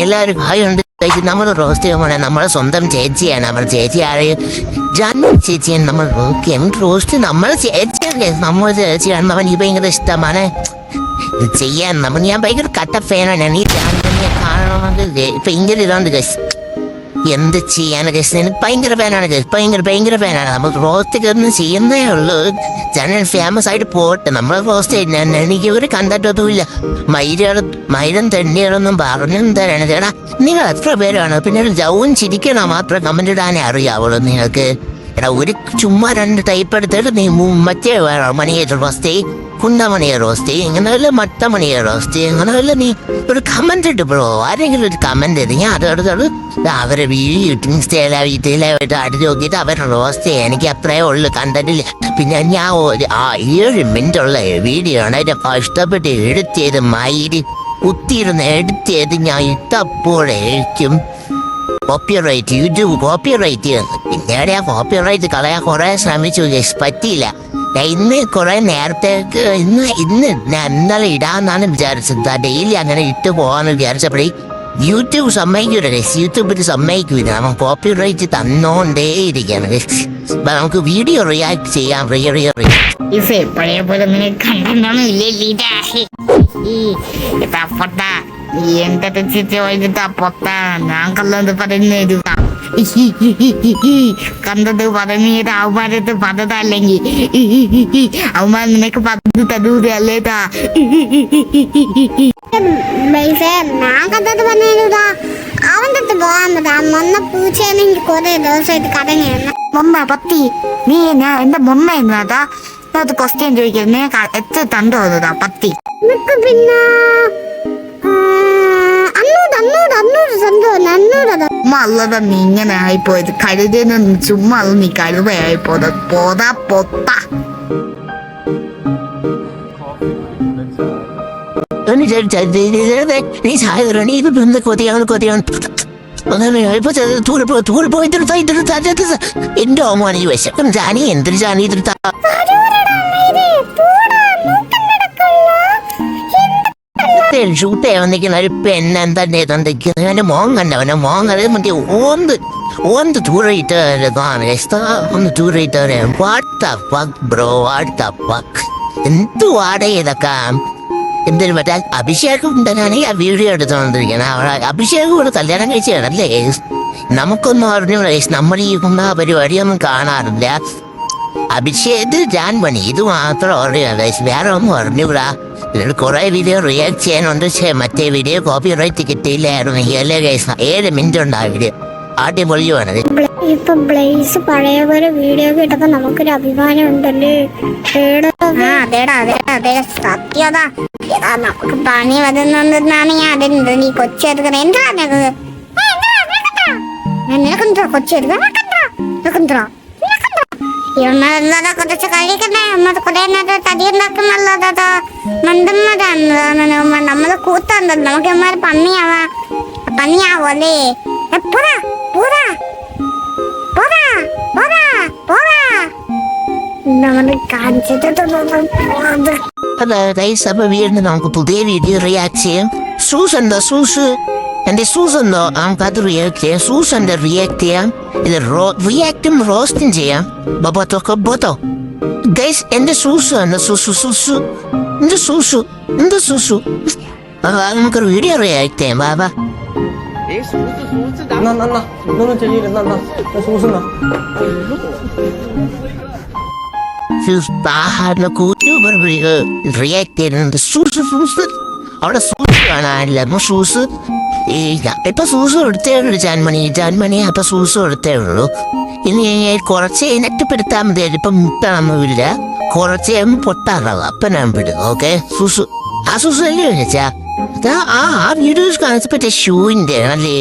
എല്ലാവരും ഹായുണ്ട്. നമ്മൾ റോസ്റ്റ് ചെയ്യുമ്പോൾ നമ്മളെ സ്വന്തം ചേച്ചിയാണ്. നമ്മുടെ ചേച്ചി ആരെയും ജന്മ ചേച്ചിയാണ്. നമ്മൾ റോസ്റ്റ് നമ്മളെ ചേച്ചിയാണ്. നമ്മൾ ചേച്ചിയാണ്. അവൻ ഈ ഭയങ്കര ഇഷ്ടമാണ് ഇത് ചെയ്യാൻ. ഞാൻ ഭയങ്കര കട്ട ഫാനാണ്. ഈ ജാൻമണിയെ കാണണമെങ്കിൽ ഭയങ്കര ഇതുണ്ട് ഗസ്. എന്ത് ചെയ്യാൻ ഗസ്, എനിക്ക് ഭയങ്കര ഫാനാണ് ഗസ്. ഭയങ്കര ഫാനാണ്. നമ്മൾ റോസ്റ്റ് കയറുന്ന ചെയ്യുന്നേ ഉള്ളൂ. ചാനൽ ഫേമസ് ആയിട്ട് പോട്ടെ. നമ്മൾ റോസ്റ്റ് ചെയ്യുന്ന എനിക്ക് ഒരു കണ്ടിട്ടൊന്നുമില്ല. മൈരം തെണ്ണികളൊന്നും പറഞ്ഞും തരണം ചേട്ടാ. നിങ്ങൾ എത്ര പേരാണ്? പിന്നെ ജൗൻ ചിരിക്കണം മാത്രം കമന്റ് ഇടാനേ അറിയാവുള്ളൂ നിങ്ങൾക്ക്. എടാ ഒരു ചുമ്മാ 2 ടൈപ്പ് എടുത്തിട്ട് നീ മറ്റേ മണിയെ റോസ്റ്റ് കുണ്ടമണിയെ റോസ്റ്റ് ഇങ്ങനെ വല്ല മട്ടമണിയെ റോസ്റ്റ് ഇങ്ങനെ വല്ല നീ ഒരു കമന്റ് ഇട്ട് ബ്രോ. ആരെങ്കിലും ഒരു കമന്റ് ചെയ്ത് ഞാൻ അതോട് അവരെ വീട്ടിലായിട്ട് അടുത്ത് നോക്കിയിട്ട് അവരെ റോസ്റ്റ് ചെയ്യാൻ എനിക്ക് അത്രേ ഉള്ളു കണ്ടിട്ടില്ല. പിന്നെ ഞാൻ 7 മിനിറ്റുള്ള വീഡിയോ ആണ്. അതിന്റെ കഷ്ടപ്പെട്ട് എടുത്തിയത് മയില് കുത്തിയിരുന്ന് എടുത്തിയത് ഞാൻ ഇട്ടപ്പോഴേക്കും കോപ്പിറൈറ്റ് യൂട്യൂബ് കോപ്പിറൈറ്റ് പിന്നീട് ആ കോപ്പിറൈറ്റ് കളയാൻ കുറെ ശ്രമിച്ചു, പറ്റിയില്ല. ഇന്ന് കുറെ നേരത്തേക്ക് ഇന്ന് ഞാൻ ഇന്നലെ ഇടാന്നാണ് വിചാരിച്ചത്. ഡെയിലി അങ്ങനെ ഇട്ട് പോകാന്ന് വിചാരിച്ചപ്പോഴേ യൂട്യൂബ് സമ്മതിക്കൂല. യൂട്യൂബിൽ സമ്മതിക്കൂല. നമ്മൾ കോപ്പിറൈറ്റ് തന്നോണ്ടേ ഇരിക്കുകയാണ്. നമുക്ക് വീഡിയോ റിയാക്ട് ചെയ്യാം. പഴയ പോലെ എന്റെ ചിറ്റി വൈകിട്ട് പൊത്ത ഞാൻ കണ്ടത് പറയുന്നത് കണ്ടത് പറഞ്ഞത് അവന്മാരത്ത് പതതല്ലെങ്കിൽ അവന്മാർ നിനക്ക് പത് തരൂതല്ലേതാ. ഞാൻ കണ്ടത് പറഞ്ഞാ അവൻ്റെ അടുത്ത് പോകാൻ പറ്റാം. മൊന്ന പൂച്ചയാണെങ്കിൽ കുറെ ദിവസമായിട്ട് കടങ്ങയാണ്. മൊമ്മ പത്തി നീ ഞാൻ എന്റെ മൊമ്മ എന്നാതാ അത് ക്വസ്റ്റ്യൻ ചോദിക്കുന്നത്. നീ എത്ര തണ്ടോ അതാ പത്തി പിന്നെ അല്ലതാ നീ ഇങ്ങനെ ആയിപ്പോയത്. കഴുതെന്ന് ചുമ്മാ അത് നീ കഴുതയായിപ്പോയത്. പോതാ പൊത്ത നീ സാധനം ഇത് കൊതിയാണ് എന്റെ ഓമാനി വിശക്കും ജാനി എന്തൊരു ജാനി ഇതിർത്ത ഷൂട്ട് ചെയ്യാൻ നിൽക്കുന്ന ഒരു പെണ്ണൻ തന്നെ തന്നിരിക്കുന്നത്. എൻ്റെ മോൻ കണ്ടവനെ മോൻ അത് മറ്റേ ഓന്ത് ദൂരയിട്ട് ഒന്ന് ദൂരയിട്ട് ബ്രോ എന്ത് വാടക ഇതൊക്കെ. എന്തിനു പറ്റാ അഭിഷേകം ഉണ്ടെന്നാണെങ്കിൽ ആ വീഡിയോ എടുത്തോണ്ടിരിക്കണം. അഭിഷേകം കൂടെ കല്യാണം കഴിച്ചാണല്ലേ. നമുക്കൊന്നും അറിഞ്ഞു നമ്മൾ ഈ പരിപാടിയൊന്നും കാണാറില്ല. അഭിഷേക് ജാൻമണി ഇത് മാത്രം അറിയാം. വേറെ ഒന്നും അറിഞ്ഞൂടാ. കുറെ വീഡിയോ റിയാക്ട് ചെയ്യാനുണ്ട്. മറ്റേ വീഡിയോ കോപ്പിറൈറ്റ് കിട്ടിയില്ലായിരുന്നു. 7 മിനിറ്റ് ഉണ്ടായ വീഡിയോ അടിപൊളിയാണ്. ഇപ്പൊ ബ്ലേസ് പഴയ പോലെ വീഡിയോ കേട്ടപ്പോ നമുക്കൊരു അഭിമാനം ഉണ്ടല്ലേ. സത്യതാ നമുക്ക് പണി വരുന്നെന്നാണ് ഞാൻ അതിന് നീ കൊച്ചെടുക്കണം. എന്താ നിനക്കെന്തോ കൊച്ചെടുക്കണ്ടോ ഇവന്മാരെല്ലാതെ കുറച്ച് കഴിക്കണ്ടേ. നമ്മൾ കുറെ നേരം തടിയുണ്ടാക്കുന്നല്ലോ. മന്ദന്മാരാണ് നമ്മള് കൂത്തുണ്ടല്ലോ. നമുക്ക് ഇവന്മാര് പന്നിയാവോ അല്ലേ. വീണ്ടും നമുക്ക് പുതിയ വീഡിയോ റിയാക്ട് ചെയ്യാം. സൂസ് എന്റെ സൂസുണ്ടോ നമുക്കത് റിയാക്ട് ചെയ്യാം. സൂസന്റെ റിയാക്ട് ചെയ്യാം. ഇത് റിയാക്റ്റും റോസ്റ്റും ചെയ്യാം. ബോത്തോ ഗൈസ് എന്റെ സൂസു നമുക്കൊരു വീഡിയോ റിയാക്ട് ചെയ്യാം. ബാബാ റിയാക്ട് ചെയ്യുന്നുണ്ട്. അവിടെ സൂസ് കാണാനില്ല. സൂസ് ഇപ്പൊ സൂസ് എടുത്തേ ഉള്ളൂ. ജാൻമണി അപ്പൊ സൂസ് എടുത്തേ ഉള്ളൂ. ഇനി കുറച്ച് ഇനക്കപ്പെടുത്താൻ മതി. ഇപ്പം മുട്ടൊന്നുമില്ല. കുറച്ച് പൊട്ടാറാവും. അപ്പൊ ഞാൻ വിടും. ഓക്കെ സൂസു ആ സൂസു അല്ലേ വെച്ചാ ആ വീഡിയോസ് കാണിച്ചപ്പോ ഷൂവിന്റെ ആണല്ലേ.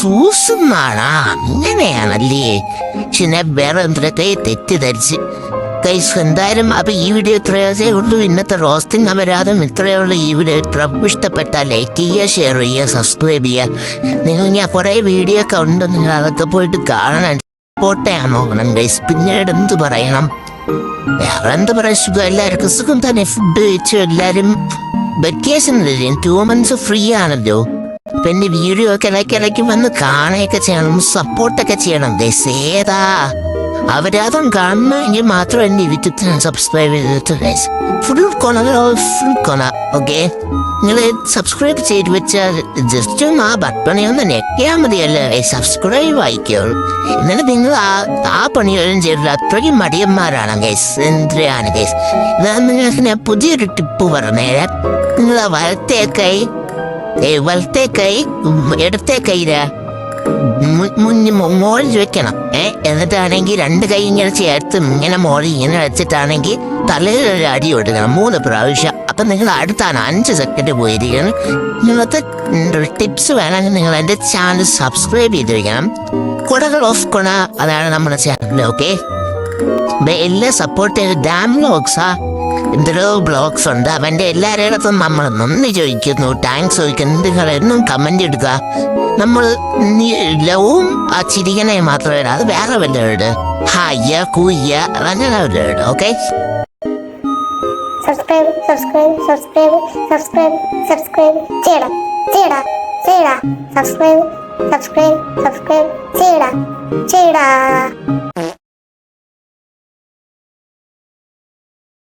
സൂസ് എന്നാണ് അങ്ങനെയാണല്ലേ. പക്ഷെ ഞാൻ വേറെ എന്തൊക്കെ തെറ്റിദ്ധരിച്ച് ഗൈസ്. എന്തായാലും അപ്പൊ ഈ വീഡിയോ ഇത്രയേ ഉള്ളൂ. ഇന്നത്തെ റോസ്റ്റിംഗ് അപരാധം ഇത്രയേ ഉള്ളൂ. ഈ വീഡിയോ ഇത്ര ഇഷ്ടപ്പെട്ടാൽ ലൈക്ക് ചെയ്യുക, ഷെയർ ചെയ്യുക, സബ്സ്ക്രൈബ് ചെയ്യുക. നിങ്ങൾ ഞാൻ കുറെ വീഡിയോ ഒക്കെ ഉണ്ട്. നിങ്ങൾ അതൊക്കെ പോയിട്ട് കാണണം. പോട്ടെയാണ് നോക്കണം ഗൈസ്. പിന്നീട് എന്ത് പറയണം, വേറെ എന്ത് പറയാൻ സുഖം. എല്ലാവർക്കും സുഖം തന്നെ. ഫുഡ് കഴിച്ചു എല്ലാവരും വെക്കേഷൻ 2 months ഫ്രീ ആണല്ലോ. പിന്നെ വീഡിയോ ഒക്കെ ഇടയ്ക്കിടയ്ക്ക് വന്ന് കാണുകയൊക്കെ ചെയ്യണം, സപ്പോർട്ടൊക്കെ ചെയ്യണം. ഏതാ അവരതും കാണണമെങ്കിൽ മാത്രം എൻ്റെ യൂട്യൂബ് ചാനൽ സബ്സ്ക്രൈബ് ചെയ്തിട്ട് ഫുൾ കൊണ ഓക്കെ. നിങ്ങൾ സബ്സ്ക്രൈബ് ചെയ്ത് വെച്ചാൽ ജസ്റ്റ് ഒന്ന് ആ ബട്ടണെ ഒന്ന് ഞെക്കിയാൽ മതിയല്ലേ, സബ്സ്ക്രൈബ് ആയിക്കോളൂ. എന്നിട്ട് നിങ്ങൾ ആ പണികളും ചെയ്തില്ല, അത്രയും മടിയന്മാരാണ് ഗൈസ്. എന്തിനാണ് ഗൈസ്, നിങ്ങൾക്ക് ഞാൻ പുതിയൊരു ടിപ്പ് പറഞ്ഞുതരാം. നിങ്ങൾ വലത്തേ കൈ ഇടത്തെ കൈയില് മോളിൽ വെക്കണം. എന്നിട്ടാണെങ്കിൽ 2 കൈ ഇങ്ങനെ ചേർത്ത് ഇങ്ങനെ മോളിൽ ഇങ്ങനെ വെച്ചിട്ടാണെങ്കിൽ തലയിൽ ഒരു അടി കൊടുക്കണം 3 പ്രാവശ്യം. അപ്പം നിങ്ങൾ അടുത്താണ് 5 സെക്കൻഡ് പോയിരിക്കണം. ഇങ്ങനത്തെ ടിപ്സ് വേണമെങ്കിൽ നിങ്ങൾ എൻ്റെ ചാനൽ സബ്സ്ക്രൈബ് ചെയ്ത് വയ്ക്കണം. കുടകൾ ഓഫ് കൊണ, അതാണ് നമ്മുടെ ചാനൽ. ഓക്കെ, എല്ലാം സപ്പോർട്ട് ചെയ്ത് ഡാം വ്ലോഗ്സാ എന്തൊരു ബ്ലോഗ്സ് ഉണ്ട്. അവൻ്റെ എല്ലാവരുടെ നമ്മൾ നന്ദി ചോദിക്കുന്നു, താങ്ക്സ് ചോദിക്കുന്നു. നിങ്ങൾ എന്നും കമൻ്റ് എടുക്കുക. നമ്മൾ ലവും ആ ചിരിക്കണേ മാത്രമേ അത് വേറെ വല്ലവരുടെ ഹായ്യ കൂയ്യ അങ്ങനെ അവരുടെ. ഓക്കെ, സബ്സ്ക്രൈബ് ചെയ്യടാ. സബ്സ്ക്രൈബ് ചെയ്യടാ.